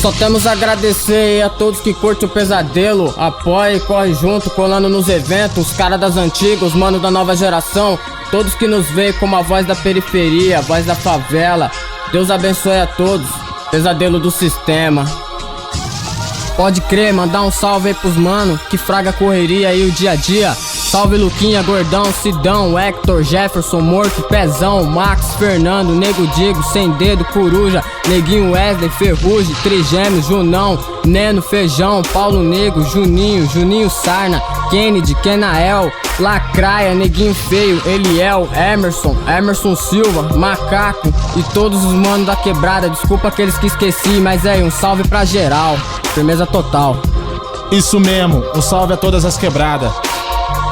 Só temos a agradecer aí a todos que curtem o pesadelo, apoia e corre junto, colando nos eventos, os caras das antigas, os manos da nova geração, todos que nos veem como a voz da periferia, a voz da favela. Deus abençoe a todos, pesadelo do sistema. Pode crer, mandar um salve aí pros mano, que fraga a correria aí o dia a dia. Salve Luquinha, Gordão, Sidão, Hector, Jefferson, Morto, Pezão, Max, Fernando, Nego Digo, Sem Dedo, Coruja, Neguinho Wesley, Ferrugem, Trigêmeos, Junão, Neno, Feijão, Paulo Negro, Juninho, Juninho Sarna, Kennedy, Kenael, Lacraia, Neguinho Feio, Eliel, Emerson, Emerson Silva, Macaco e todos os manos da quebrada. Desculpa aqueles que esqueci, mas é um salve pra geral, firmeza total. Isso mesmo, um salve a todas as quebradas.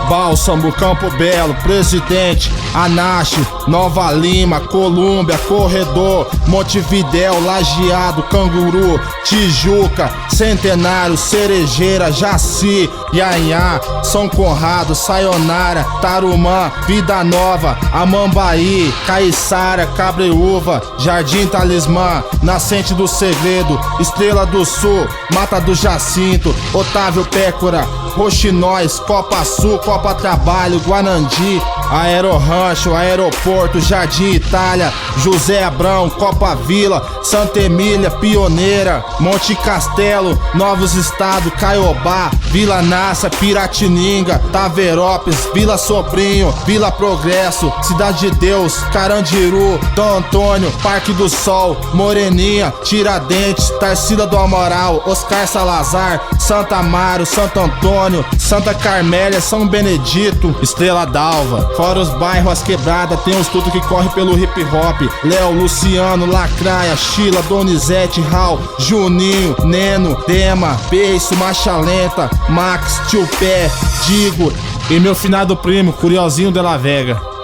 Bálsamo, Campo Belo, Presidente, Anache, Nova Lima, Colômbia, Corredor, Montevidéu, Lajeado, Canguru, Tijuca, Centenário, Cerejeira, Jaci, Ianhá, São Conrado, Sayonara, Tarumã, Vida Nova, Amambaí, Caiçara, Cabreúva, Jardim Talismã, Nascente do Segredo, Estrela do Sul, Mata do Jacinto, Otávio Pécora, Roxinóis, Copa Sul, Copa Trabalho, Guanandi, Aerorancho, Aeroporto, Jardim Itália, José Abrão, Copa Vila, Santa Emília, Pioneira, Monte Castelo, Novos Estados, Caiobá, Vila Nassa, Piratininga, Taverópolis, Vila Sobrinho, Vila Progresso, Cidade de Deus, Carandiru, Dom Antônio, Parque do Sol, Moreninha, Tiradentes, Tarsila do Amaral, Oscar Salazar, Santa Amaro, Santo Antônio, Santa Carmélia, São Benedito, Estrela d'Alva. Fora os bairros, as quebradas, tem os tudo que corre pelo hip hop. Léo, Luciano, Lacraia, Sheila, Donizete, Raul, Juninho, Neno, Dema, Beiço, Marcha Lenta, Max, Tio Pé, Digo e meu finado primo, Curiosinho de la Vega.